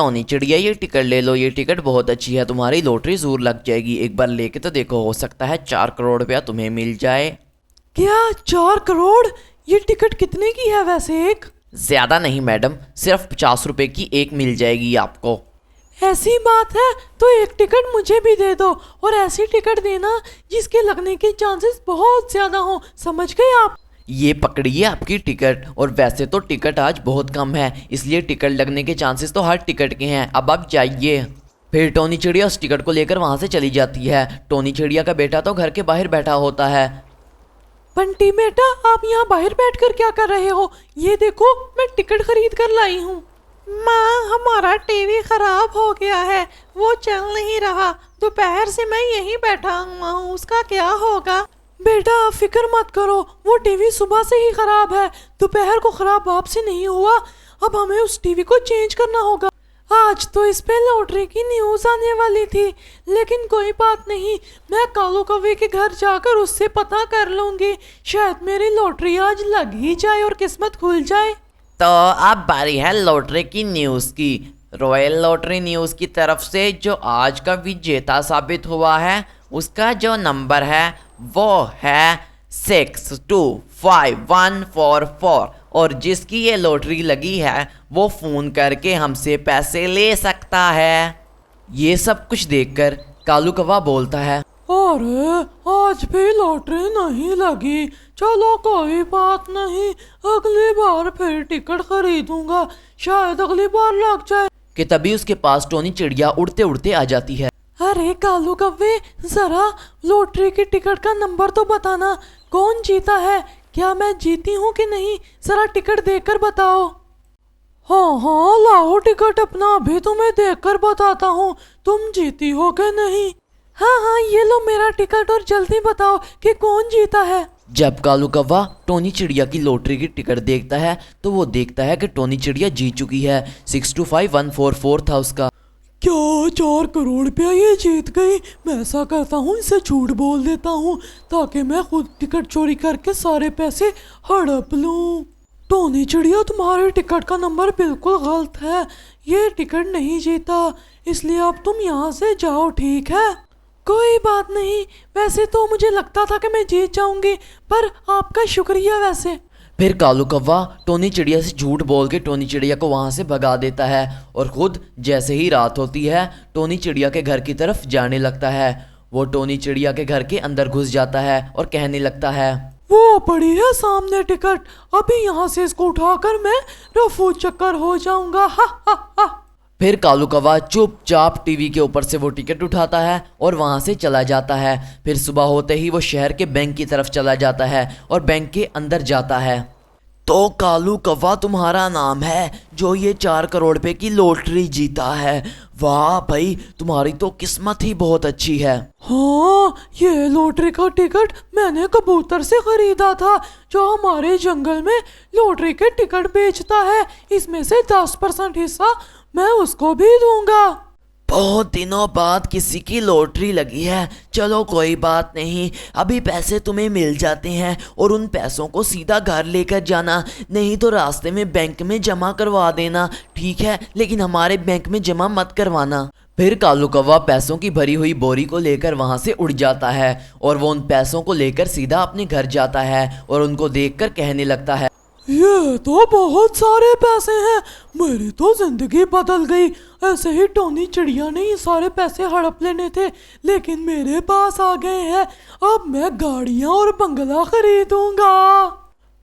Tony चिड़िया ये ticket ले लो, ये टिकट बहुत अच्छी है, तुम्हारी लॉटरी जरूर लग जाएगी, एक बार लेके तो देखो, हो सकता है 4 करोड़ रुपया तुम्हें मिल जाए। क्या 4 करोड़? ये टिकट कितने की है वैसे एक? ज्यादा नहीं मैडम, सिर्फ 50 रुपए की एक मिल जाएगी आपको। ऐसी बात है तो एक टिकट मुझे भी दे दो, और ऐसी टिकट देना जिसके लगने के चांसेस बहुत ज्यादा हो, समझ गए आप? ये पकड़िए आपकी टिकट। और वैसे तो टिकट आज बहुत कम है, इसलिए टिकट लगने के चांसेस तो हर टिकट के हैं, अब आप जाइए। फिर टोनी चिड़िया उस टिकट को लेकर वहां से चली जाती है। टोनी चिड़िया का बेटा तो घर के बाहर बैठा होता है। बंटी बेटा, आप यहाँ बाहर बैठकर क्या कर रहे हो? ये देखो, मैं टिकट खरीद कर लाई हूँ। माँ, हमारा टीवी खराब हो गया है, वो चल नहीं रहा, दोपहर से मैं यहीं बैठा हुआ हूँ, उसका क्या होगा? बेटा आप फिक्र मत करो, वो टीवी सुबह से ही खराब है, दोपहर को खराब वापसी नहीं हुआ, अब हमें उस टीवी को चेंज करना होगा। आज तो इस पे लॉटरी की न्यूज़ आने वाली थी, लेकिन कोई बात नहीं, मैं कालू कौवे के घर जाकर उससे पता कर लूंगी, शायद मेरी लॉटरी आज लग ही जाए और किस्मत खुल जाए। तो अब बारी है लॉटरी की न्यूज़ की। रॉयल लॉटरी न्यूज़ की तरफ से जो आज का विजेता साबित हुआ है, उसका जो नंबर है वो है 625144, और जिसकी ये लॉटरी लगी है वो फ़ोन करके हमसे पैसे ले सकता है। ये सब कुछ देखकर कालू कौवा बोलता है, अरे आज भी लॉटरी नहीं लगी, चलो कोई बात नहीं, अगली बार फिर टिकट खरीदूंगा, शायद अगली बार लग जाए। कि तभी उसके पास टोनी चिड़िया उड़ते उड़ते आ जाती है। अरे कालू कव्वे, जरा लॉटरी की टिकट का नंबर तो बताना, कौन जीता है, क्या मैं जीती हूँ कि नहीं, जरा टिकट देखकर बताओ। हाँ हाँ, लाओ टिकट अपना, अभी तुम्हें देखकर बताता हूँ तुम जीती हो कि नहीं। हाँ हाँ, ये लो मेरा टिकट, और जल्दी बताओ कि कौन जीता है। जब कालू कौवा टोनी चिड़िया की लॉटरी की टिकट देखता है तो वो देखता है कि टोनी चिड़िया जीत चुकी है। 625144 था उसका। क्या 4 करोड़ रुपया ये जीत गई? मैं ऐसा करता हूँ, इसे झूठ बोल देता हूँ ताकि मैं खुद टिकट चोरी करके सारे पैसे हड़प लूँ। टोनी चिड़िया, तुम्हारे टिकट का नंबर बिल्कुल गलत है, ये टिकट नहीं जीता, इसलिए अब तुम यहाँ से जाओ, ठीक है? कोई बात नहीं, वैसे तो मुझे लगता था कि मैं जीत जाऊंगी, पर आपका शुक्रिया वैसे। फिर कालू कौवा टोनी चिड़िया से झूठ बोल के टोनी चिड़िया को वहां से भगा देता है, और खुद जैसे ही रात होती है टोनी चिड़िया के घर की तरफ जाने लगता है। वो टोनी चिड़िया के घर के अंदर घुस जाता है और कहने लगता है, वो पड़ी है सामने टिकट, अभी यहाँ से इसको उठाकर मैं रफू चक्कर हो जाऊंगा, हा हा हा। फिर कालू कौवा चुपचाप टीवी के ऊपर से वो टिकट उठाता है और वहां से चला जाता है। फिर सुबह होते ही वो शहर के बैंक की तरफ चला जाता है और बैंक के अंदर जाता है। तो कालू कौवा तुम्हारा नाम है जो ये 4 करोड़ रुपए की लॉटरी जीता है। वाह भाई, तुम्हारी तो किस्मत ही बहुत अच्छी है। हाँ, ये लॉटरी का टिकट मैंने कबूतर से खरीदा था, जो हमारे जंगल में लॉटरी के टिकट बेचता है, इसमें से 10% हिस्सा मैं उसको भी दूंगा। बहुत दिनों बाद किसी की लॉटरी लगी है, चलो कोई बात नहीं, अभी पैसे तुम्हें मिल जाते हैं और उन पैसों को सीधा घर लेकर जाना, नहीं तो रास्ते में बैंक में जमा करवा देना, ठीक है? लेकिन हमारे बैंक में जमा मत करवाना। फिर कालू कौवा पैसों की भरी हुई बोरी को लेकर वहां से उड़ जाता है और वो उन पैसों को लेकर सीधा अपने घर जाता है और उनको देखकर कहने लगता है, ये तो बहुत सारे पैसे हैं, मेरी तो जिंदगी बदल गई। ऐसे ही टोनी चिड़िया ने ये सारे पैसे हड़प लेने थे, लेकिन मेरे पास आ गए हैं, अब मैं गाड़ियाँ और बंगला खरीदूंगा।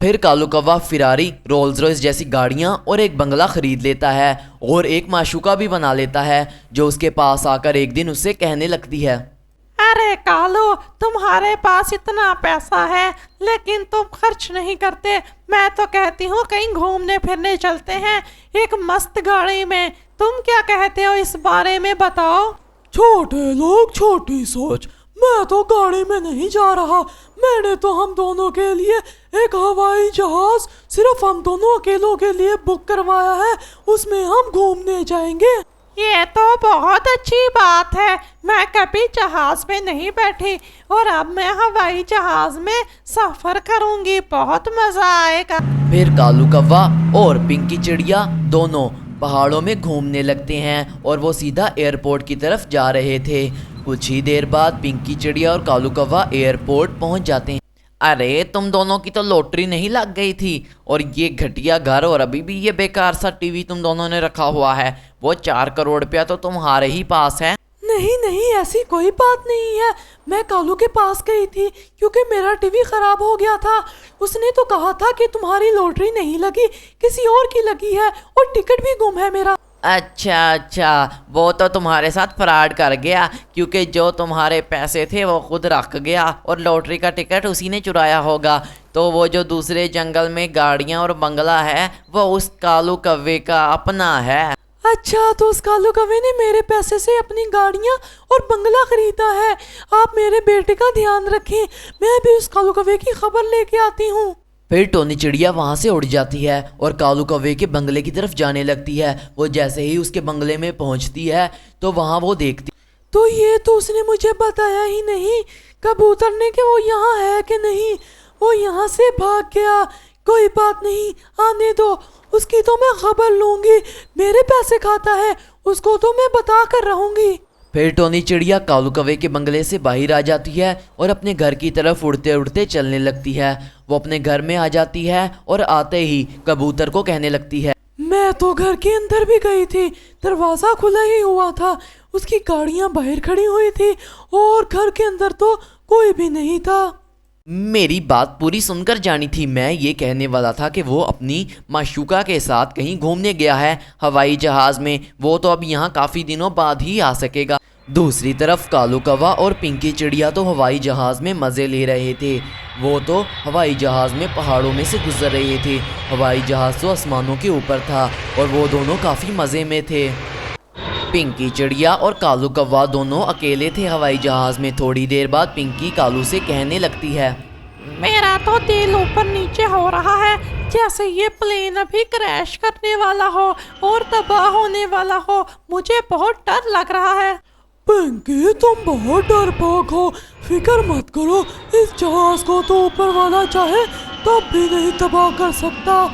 फिर कालू कौवा फिरारी, रोल्स रॉयस जैसी गाड़ियाँ और एक बंगला खरीद लेता है और एक माशूका भी बना लेता है, जो उसके पास आकर एक दिन उससे कहने लगती है, अरे कालू, तुम्हारे पास इतना पैसा है लेकिन तुम खर्च नहीं करते, मैं तो कहती हूँ कहीं घूमने फिरने चलते हैं एक मस्त गाड़ी में, तुम क्या कहते हो इस बारे में बताओ। छोटे लोग छोटी सोच, मैं तो गाड़ी में नहीं जा रहा, मैंने तो हम दोनों के लिए एक हवाई जहाज सिर्फ हम दोनों अकेलों के लिए बुक करवाया है, उसमें हम घूमने जाएंगे। ये तो बहुत अच्छी बात है, मैं कभी जहाज में नहीं बैठी और अब मैं हवाई जहाज में सफर करूंगी, बहुत मजा आएगा। फिर कालू कौवा और पिंकी चिड़िया दोनों पहाड़ों में घूमने लगते हैं और वो सीधा एयरपोर्ट की तरफ जा रहे थे। कुछ ही देर बाद पिंकी चिड़िया और कालू कौवा एयरपोर्ट पहुंच जाते हैं। अरे तुम दोनों की तो लॉटरी नहीं लग गई थी, और ये घटिया घर और अभी भी ये बेकार सा टीवी तुम दोनों ने रखा हुआ है। वो 4 करोड़ रुपया तो तुम्हारे ही पास है। नहीं नहीं, ऐसी कोई बात नहीं है। मैं कालू के पास गई थी क्योंकि मेरा टीवी खराब हो गया था। उसने तो कहा था कि तुम्हारी लॉटरी नहीं लगी, किसी और की लगी है, और टिकट भी गुम है मेरा। अच्छा, वो तो तुम्हारे साथ फ्रॉड कर गया, क्योंकि जो तुम्हारे पैसे थे वो खुद रख गया और लॉटरी का टिकट उसी ने चुराया होगा। तो वो जो दूसरे जंगल में गाड़ियाँ और बंगला है वो उस कालू कौवे का अपना है। अच्छा, तो उस कालू कौवे ने मेरे पैसे से अपनी गाड़ियाँ और बंगला खरीदा है। आप मेरे बेटे का ध्यान रखें, मैं भी उस कालू कौवे की खबर लेके आती हूँ। फिर टोनी चिड़िया वहाँ से उड़ जाती है और कालू कौवे के बंगले की तरफ जाने लगती है। वो जैसे ही उसके बंगले में पहुँचती है तो वहाँ वो देखती, तो ये तो उसने मुझे बताया ही नहीं कबूतर ने कि वो यहाँ है कि नहीं। वो यहाँ से भाग गया। कोई बात नहीं, आने दो, उसकी तो मैं खबर लूंगी। मेरे पैसे खाता है, उसको तो मैं बता कर रहूंगी। फिर टोनी चिड़िया कालू कौवे के बंगले से बाहर आ जाती है और अपने घर की तरफ उड़ते उड़ते चलने लगती है। वो अपने घर में आ जाती है और आते ही कबूतर को कहने लगती है, मैं तो घर के अंदर भी गई थी, दरवाज़ा खुला ही हुआ था, उसकी गाड़ियाँ बाहर खड़ी हुई थी और घर के अंदर तो कोई भी नहीं था। मेरी बात पूरी सुनकर जानी थी। मैं ये कहने वाला था कि वो अपनी माशूका के साथ कहीं घूमने गया है हवाई जहाज़ में। वो तो अब यहाँ काफ़ी दिनों बाद ही आ सकेगा। दूसरी तरफ कालू कौवा और पिंकी चिड़िया तो हवाई जहाज़ में मज़े ले रहे थे। वो तो हवाई जहाज़ में पहाड़ों में से गुजर रहे थे। हवाई जहाज़ तो आसमानों के ऊपर था और वो दोनों काफ़ी मज़े में थे। पिंकी चिड़िया और कालू कौवा दोनों अकेले थे हवाई जहाज़ में। थोड़ी देर बाद पिंकी कालू से कहने लगती है, मेरा तो दिल ऊपर नीचे हो रहा है, जैसे ये प्लेन अभी क्रैश करने वाला हो और तबाह होने वाला हो। मुझे बहुत डर लग रहा है। पिंकी, तुम बहुत डरपोक हो, फिक्र मत करो। इस जहाज को तो ऊपर वाला चाहे तब भी नहीं तबाह कर सकता।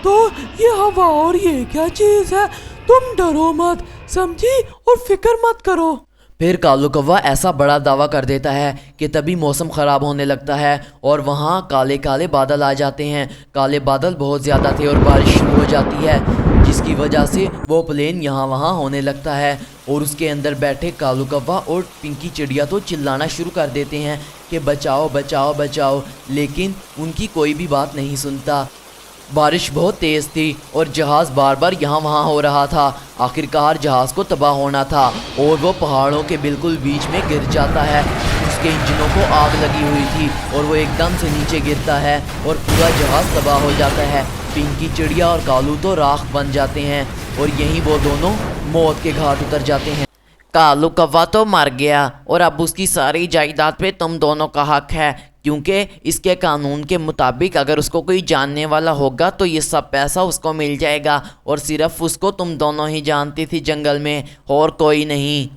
तो ये हवा और ये क्या चीज़ है? तुम डरो मत, समझी, और फिक्र मत करो। फिर कालू कौवा ऐसा बड़ा दावा कर देता है कि तभी मौसम ख़राब होने लगता है और वहाँ काले काले बादल आ जाते हैं। काले बादल बहुत ज़्यादा थे और बारिश शुरू हो जाती है, जिसकी वजह से वो प्लेन यहाँ वहाँ होने लगता है। और उसके अंदर बैठे कालू कौवा और पिंकी चिड़िया तो चिल्लाना शुरू कर देते हैं कि बचाओ बचाओ बचाओ, लेकिन उनकी कोई भी बात नहीं सुनता। बारिश बहुत तेज़ थी और जहाज़ बार बार यहाँ वहाँ हो रहा था। आखिरकार जहाज़ को तबाह होना था और वो पहाड़ों के बिल्कुल बीच में गिर जाता है। उसके इंजनों को आग लगी हुई थी और वो एकदम से नीचे गिरता है और पूरा जहाज़ तबाह हो जाता है। पिंकी चिड़िया और कालू तो राख बन जाते हैं और यहीं वो दोनों मौत के घाट उतर जाते हैं। कालू कौवा तो मर गया और अब उसकी सारी जायदाद पे तुम दोनों का हक है, क्योंकि इसके कानून के मुताबिक अगर उसको कोई जानने वाला होगा तो ये सब पैसा उसको मिल जाएगा, और सिर्फ उसको तुम दोनों ही जानती थी जंगल में, और कोई नहीं।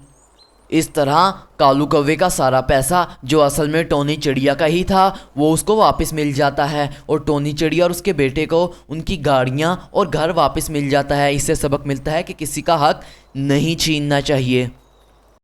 इस तरह कालू कौवे का सारा पैसा, जो असल में टोनी चिड़िया का ही था, वो उसको वापस मिल जाता है और टोनी चिड़िया और उसके बेटे को उनकी गाड़ियाँ और घर वापस मिल जाता है। इससे सबक मिलता है कि किसी का हक नहीं छीनना चाहिए।